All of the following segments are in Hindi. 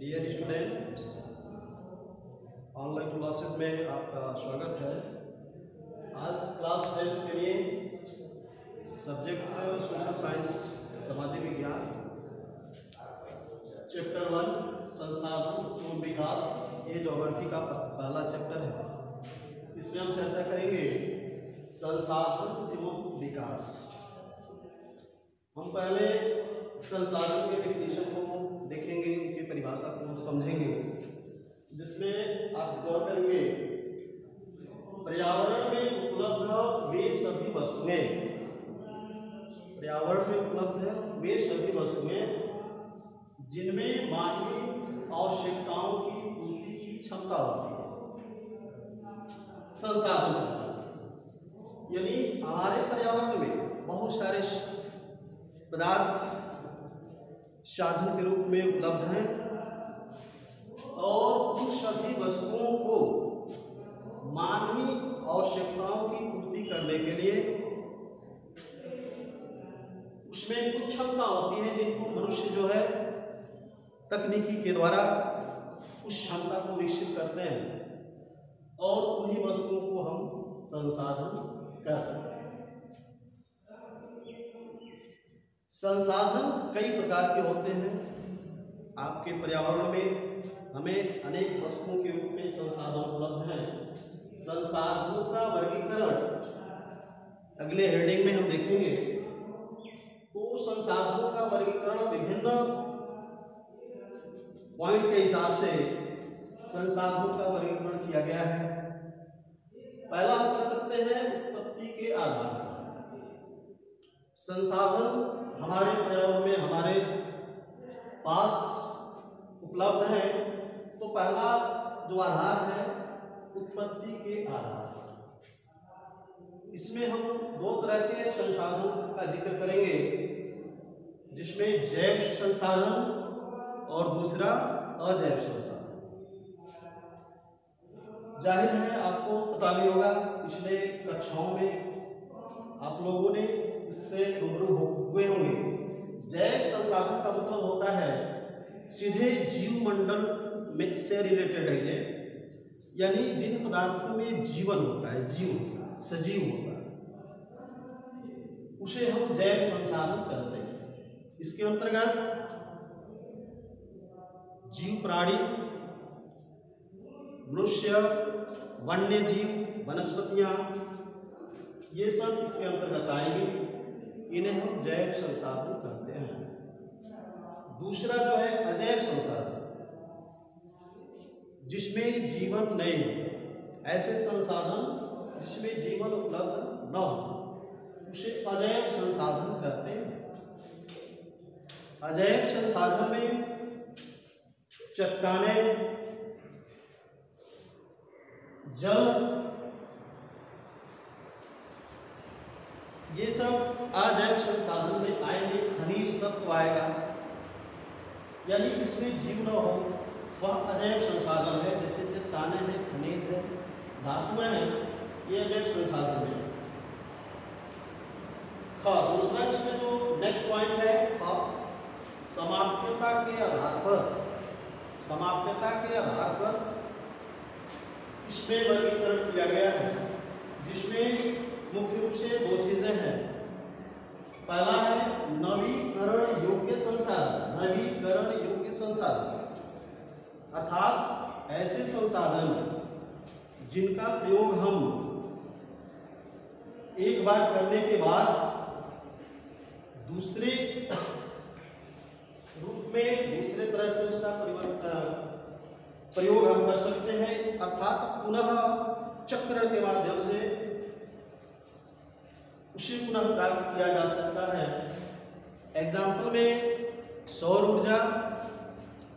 डियर स्टूडेंट, ऑनलाइन क्लासेस में आपका स्वागत है। आज क्लास 10 के लिए सब्जेक्ट सोशल साइंस सामाजिक विज्ञान चैप्टर 1 संसाधन एवं विकास, ये ज्योग्राफी का पहला चैप्टर है। इसमें हम चर्चा करेंगे संसाधन एवं विकास। हम पहले संसाधन के डेफिनेशन को देखेंगे, उनकी परिभाषा को समझेंगे, जिसमें आप गौर करेंगे पर्यावरण में उपलब्ध वे सभी वस्तुएं, पर्यावरण में उपलब्ध वे सभी वस्तुएं जिनमें मानवीय आवश्यकताओं की पूर्ति की क्षमता होती है, संसाधन। यानी हमारे पर्यावरण में बहुत सारे पदार्थ साधन के रूप में उपलब्ध हैं और उन सभी वस्तुओं को मानवीय आवश्यकताओं की पूर्ति करने के लिए उसमें कुछ क्षमता होती है जिनको मनुष्य जो है तकनीकी के द्वारा उस क्षमता को विकसित करते हैं और उन्हीं वस्तुओं को हम संसाधन कहते हैं। संसाधन कई प्रकार के होते हैं। आपके पर्यावरण में हमें अनेक वस्तुओं के रूप में संसाधन उपलब्ध हैं। संसाधनों का वर्गीकरण अगले हेडिंग में हम देखेंगे। तो संसाधनों का वर्गीकरण विभिन्न पॉइंट के हिसाब से संसाधनों का वर्गीकरण किया गया है। पहला हम कर सकते हैं उत्पत्ति के आधार पर। संसाधन हमारे पर्यावरण में हमारे पास उपलब्ध है, तो पहला जो आधार है उत्पत्ति के आधार पर। इसमें हम दो तरह के संसाधनों का जिक्र करेंगे, जिसमें जैव संसाधन और दूसरा अजैव संसाधन। जाहिर है आपको पता भी होगा, पिछले कक्षाओं में आप लोगों ने इससे रूबरू हुए होंगे। जैव संसाधन का मतलब होता है सीधे जीव मंडल में से रिलेटेड है ये, यानी जिन पदार्थों में जीवन होता है, जीव सजीव होता है, उसे हम जैव संसाधन कहते हैं। इसके अंतर्गत जीव प्राणी, मनुष्य, वन्य जीव, वनस्पतियां, ये सब इसके अंतर्गत आएंगे। इन्हें हम जैव संसाधन कहते हैं। दूसरा जो है अजैव संसाधन, जिसमें जीवन नहीं होता, ऐसे संसाधन जिसमें जीवन उपलब्ध न हो, उसे अजैव संसाधन कहते हैं। अजैव संसाधन में चट्टानें, जल, ये सब अजैव संसाधन में आएंगे। खनिज तत्व आएगा, यानी जिसमें जीव न हो वह अजैव संसाधन है। जैसे चट्टानें हैं, खनिज है, धातुएं हैं, ये अजैव संसाधन है। दूसरा इसमें जो नेक्स्ट पॉइंट है समाप्यता के आधार पर, समाप्यता के आधार पर इसमें वर्गीकरण किया गया है, जिसमें मुख्य रूप से दो चीजें हैं। पहला है नवीकरण योग्य संसाधन। नवीकरण योग्य संसाधन अर्थात ऐसे संसाधन जिनका प्रयोग हम एक बार करने के बाद दूसरे रूप में, दूसरे तरह से उसका प्रयोग हम कर सकते हैं, अर्थात पुनः चक्र के माध्यम से उसे पुनः प्राप्त किया जा सकता है। एग्जाम्पल में सौर ऊर्जा,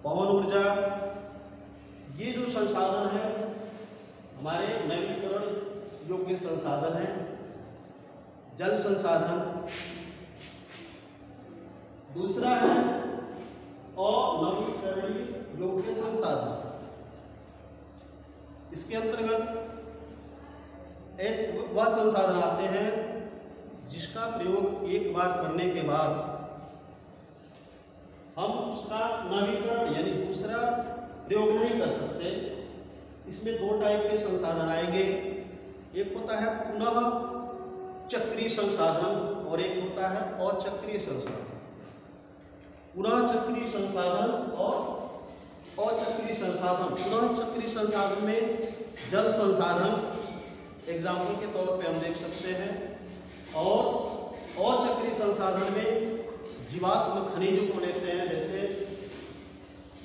पवन ऊर्जा, ये जो संसाधन है हमारे नवीकरण योग्य संसाधन है। जल संसाधन दूसरा है अनवीकरणीय योग्य संसाधन। इसके अंतर्गत ऐसे वह संसाधन आते हैं जिसका प्रयोग एक बार करने के बाद हम उसका नवीकरण यानी दूसरा प्रयोग नहीं कर सकते। इसमें दो टाइप के संसाधन आएंगे, एक होता है पुनः चक्रीय संसाधन और एक होता है अचक्रीय संसाधन। पुनः चक्रीय संसाधन और अचक्रीय संसाधन। पुनः चक्रीय संसाधन में जल संसाधन एग्जाम्पल के तौर पे हम देख सकते हैं, और अचक्रीय संसाधन में जीवाश्म खनिजों को लेते हैं, जैसे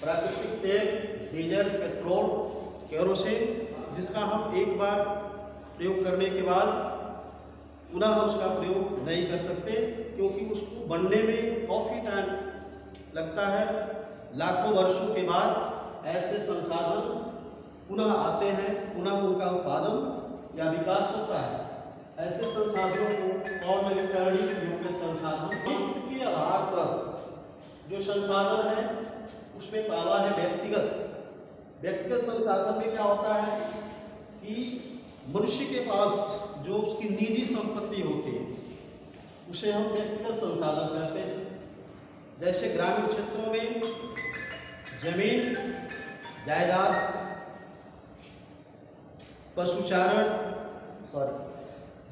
प्राकृतिक तेल, डीजल, पेट्रोल, केरोसिन, जिसका हम एक बार प्रयोग करने के बाद पुनः उसका प्रयोग नहीं कर सकते, क्योंकि उसको बनने में काफ़ी टाइम लगता है। लाखों वर्षों के बाद ऐसे संसाधन पुनः आते हैं, पुनः उनका उत्पादन या विकास होता है। ऐसे संसाधनों को और नवीकरणीय योग्य संसाधन के आधार पर जो संसाधन है उसमें पहला है व्यक्तिगत संसाधन में क्या होता है कि मनुष्य के पास जो उसकी निजी संपत्ति होती है उसे हम व्यक्तिगत संसाधन कहते हैं। जैसे ग्रामीण क्षेत्रों में जमीन, जायदाद,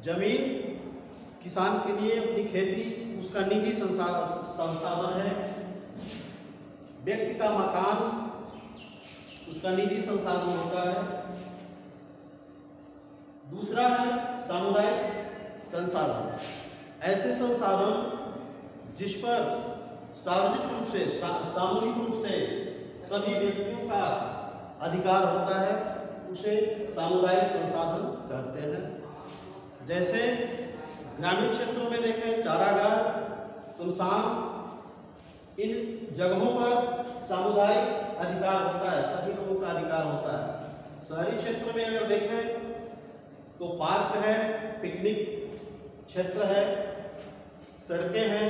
जमीन किसान के लिए अपनी खेती उसका निजी संसाधन है। व्यक्ति का मकान उसका निजी संसाधन होता है। दूसरा है सामुदायिक संसाधन। ऐसे संसाधन जिस पर सार्वजनिक रूप से, सामूहिक रूप से सभी व्यक्तियों का अधिकार होता है, उसे सामुदायिक संसाधन कहते हैं। जैसे ग्रामीण क्षेत्रों में देखें चारागाह, शमशान, इन जगहों पर सामुदायिक अधिकार होता है, सभी लोगों का अधिकार होता है। शहरी क्षेत्र में अगर देखें तो पार्क है, पिकनिक क्षेत्र है, सड़कें हैं।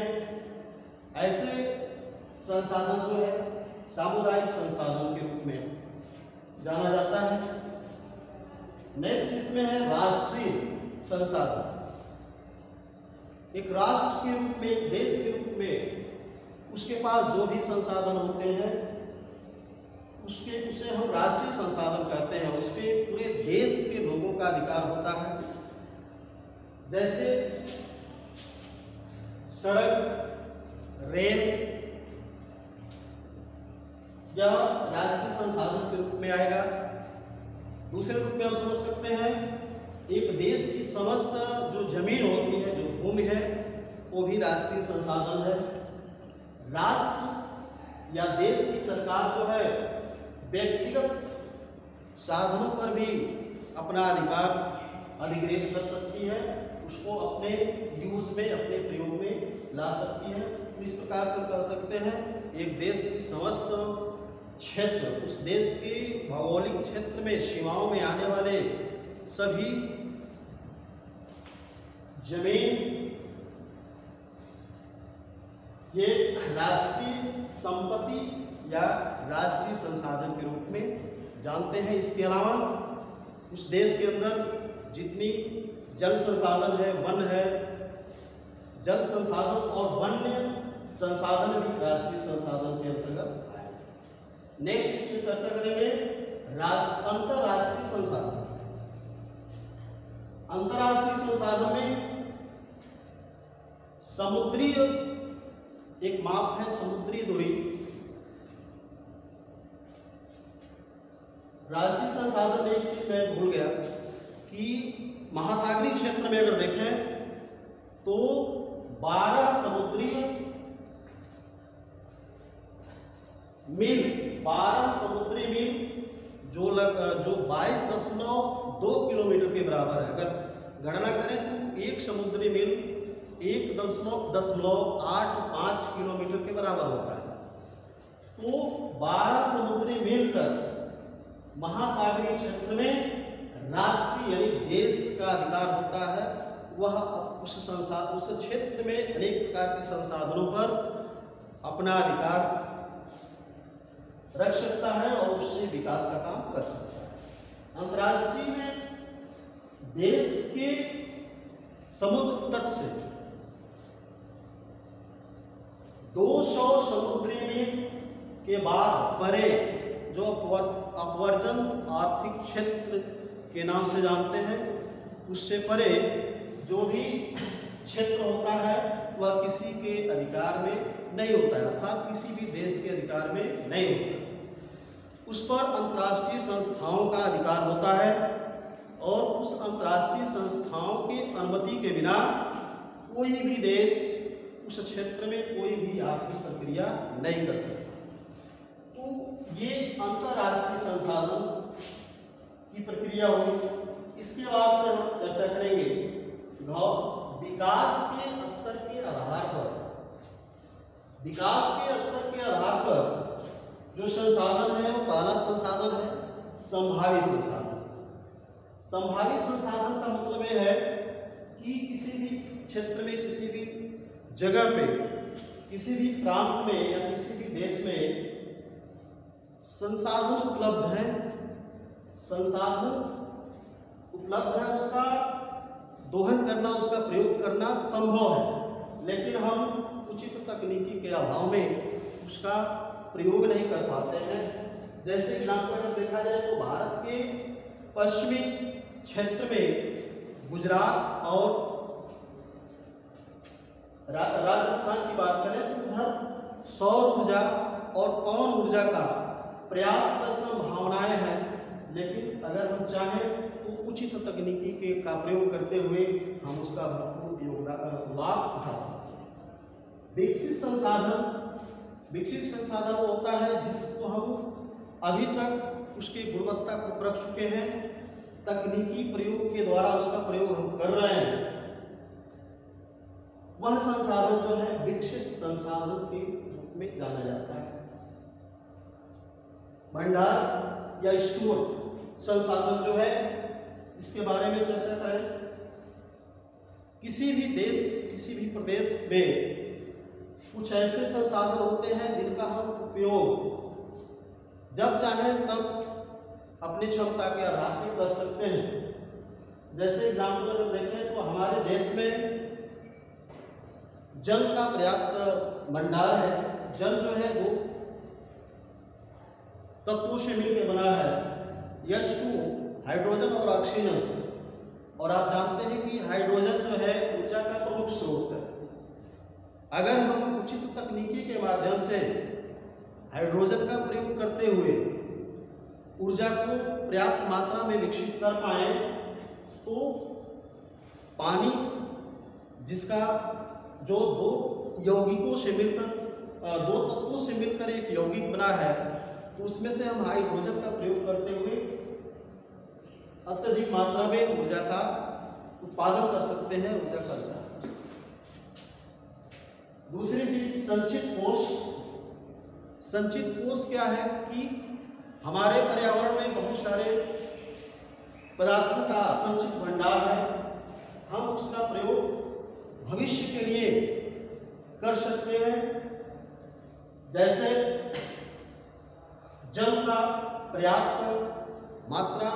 ऐसे संसाधन जो है सामुदायिक संसाधन के रूप में जाना जाता है। नेक्स्ट इसमें है राष्ट्रीय संसाधन। एक राष्ट्र के रूप में, एक देश के रूप में उसके पास जो भी संसाधन होते हैं उसे हम राष्ट्रीय संसाधन कहते हैं। उस पर पूरे देश के लोगों का अधिकार होता है। जैसे सड़क, रेल यह राष्ट्रीय संसाधन के रूप में आएगा। दूसरे रूप में हम समझ सकते हैं एक देश की समस्त जो जमीन होती है, जो भूमि है, वो भी राष्ट्रीय संसाधन है। राष्ट्र या देश की सरकार जो है व्यक्तिगत साधनों पर भी अपना अधिकार अधिग्रहित कर सकती है, उसको अपने यूज में, अपने प्रयोग में ला सकती है। इस प्रकार से कह सकते हैं एक देश की समस्त क्षेत्र, उस देश के भौगोलिक क्षेत्र में सीमाओं में आने वाले सभी जमीन ये राष्ट्रीय संपत्ति या राष्ट्रीय संसाधन के रूप में जानते हैं। इसके अलावा उस देश के अंदर जितनी जल संसाधन है, वन है, जल संसाधन और वन्य संसाधन भी राष्ट्रीय संसाधन के अंतर्गत आए। नेक्स्ट इसमें चर्चा करेंगे अंतरराष्ट्रीय संसाधन। अंतरराष्ट्रीय संसाधन में समुद्रीय एक माप है, समुद्री दूरी। राष्ट्रीय संसाधन में एक चीज मैं भूल गया कि महासागरीय क्षेत्र में अगर देखें तो 12 समुद्री मील जो 22.2 किलोमीटर के बराबर है। अगर गणना करें तो एक समुद्री मील 1.85 किलोमीटर के बराबर होता है। तो 12 समुद्री मील तक महासागरीय क्षेत्र में राष्ट्रीय यानी देश का अधिकार होता है। वह उस क्षेत्र में अनेक प्रकार के संसाधनों पर अपना अधिकार रख सकता है और उससे विकास का काम कर सकता है। अंतर्राष्ट्रीय में देश के समुद्र तट से 200 समुद्री मील के बाद परे जो अपवर्जन आर्थिक क्षेत्र के नाम से जानते हैं, उससे परे जो भी क्षेत्र होता है वह किसी के अधिकार में नहीं होता है, अर्थात किसी भी देश के अधिकार में नहीं होता। उस पर अंतर्राष्ट्रीय संस्थाओं का अधिकार होता है और उस अंतर्राष्ट्रीय संस्थाओं की अनुमति के बिना कोई भी देश उस क्षेत्र में कोई भी आर्थिक प्रक्रिया नहीं कर सकता। तो ये अंतर्राष्ट्रीय संसाधन की प्रक्रिया हुई। इसके बाद से हम चर्चा करेंगे विकास के स्तर के आधार पर, विकास के स्तर के आधार पर जो संसाधन है वो पहला संसाधन है संभावी संसाधन। संभावी संसाधन का मतलब यह है कि किसी भी क्षेत्र में, किसी भी जगह पे, किसी भी प्रांत में या किसी भी देश में संसाधन उपलब्ध है, संसाधन उपलब्ध है, उसका दोहन करना, उसका प्रयोग करना संभव है, लेकिन हम उचित तकनीकी के अभाव में उसका प्रयोग नहीं कर पाते हैं। जैसे एग्जाम्पल अगर देखा जाए तो भारत के पश्चिमी क्षेत्र में गुजरात और राजस्थान की बात करें तो उधर सौर ऊर्जा और पवन ऊर्जा का पर्याप्त संभावनाएं हैं, लेकिन अगर हम चाहें तो उचित तकनीकी के का प्रयोग करते हुए हम उसका भरपूर योगदान लाभ उठा सकते हैं। विकसित संसाधन वो होता है जिसको हम अभी तक उसकी गुणवत्ता को परख चुके हैं, तकनीकी प्रयोग के द्वारा उसका प्रयोग हम कर रहे हैं, वह संसाधन जो है विकसित संसाधन के रूप में जाना जाता है। भंडार या स्टोर संसाधन जो है, इसके बारे में चर्चा करें। किसी भी देश, किसी भी प्रदेश में कुछ ऐसे संसाधन होते हैं जिनका हम उपयोग जब चाहें तब अपनी क्षमता के आधार पर कर सकते हैं। जैसे एग्जाम्पल अगर देखें तो हमारे देश में जल का पर्याप्त भंडार है। जल जो है दो तत्वों से मिलकर बना है, H2O हाइड्रोजन और ऑक्सीजन से, और आप जानते हैं कि हाइड्रोजन जो है ऊर्जा का प्रमुख स्रोत है। अगर हम उचित तकनीकी के माध्यम से हाइड्रोजन का प्रयोग करते हुए ऊर्जा को पर्याप्त मात्रा में विकसित कर पाए तो पानी जिसका जो दो यौगिकों से मिलकर, दो तत्वों से मिलकर एक यौगिक बना है, तो उसमें से हम हाइड्रोजन का प्रयोग करते हुए अत्यधिक मात्रा में ऊर्जा का उत्पादन कर सकते हैं, ऊर्जा का विकास कर सकते हैं। दूसरी चीज संचित कोष। संचित कोष क्या है कि हमारे पर्यावरण में बहुत सारे पदार्थों का संचित भंडार है, हम उसका प्रयोग भविष्य के लिए कर सकते हैं। जैसे जल का पर्याप्त मात्रा,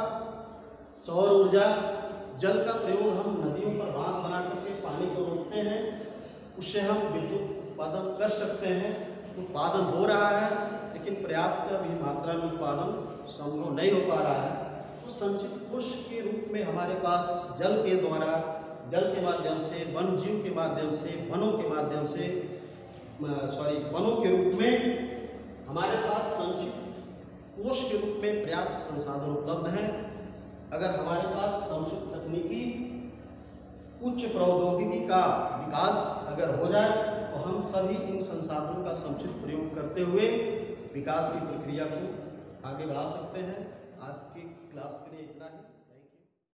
सौर ऊर्जा, जल का प्रयोग हम नदियों पर बांध बना करके पानी को रोकते हैं, उससे हम विद्युत उत्पादन कर सकते हैं। उत्पादन हो रहा है लेकिन पर्याप्त अभी मात्रा में उत्पादन संभव नहीं हो पा रहा है। तो संचित कोष के रूप में हमारे पास जल के द्वारा, जल के माध्यम से, वन जीव के माध्यम से, वनों के माध्यम से, वनों के रूप में हमारे पास संचित कोष के रूप में पर्याप्त संसाधन उपलब्ध हैं। अगर हमारे पास समुचित तकनीकी, उच्च प्रौद्योगिकी का विकास अगर हो जाए तो हम सभी इन संसाधनों का समुचित प्रयोग करते हुए विकास की प्रक्रिया को आगे बढ़ा सकते हैं। आज की क्लास के लिए इतना ही।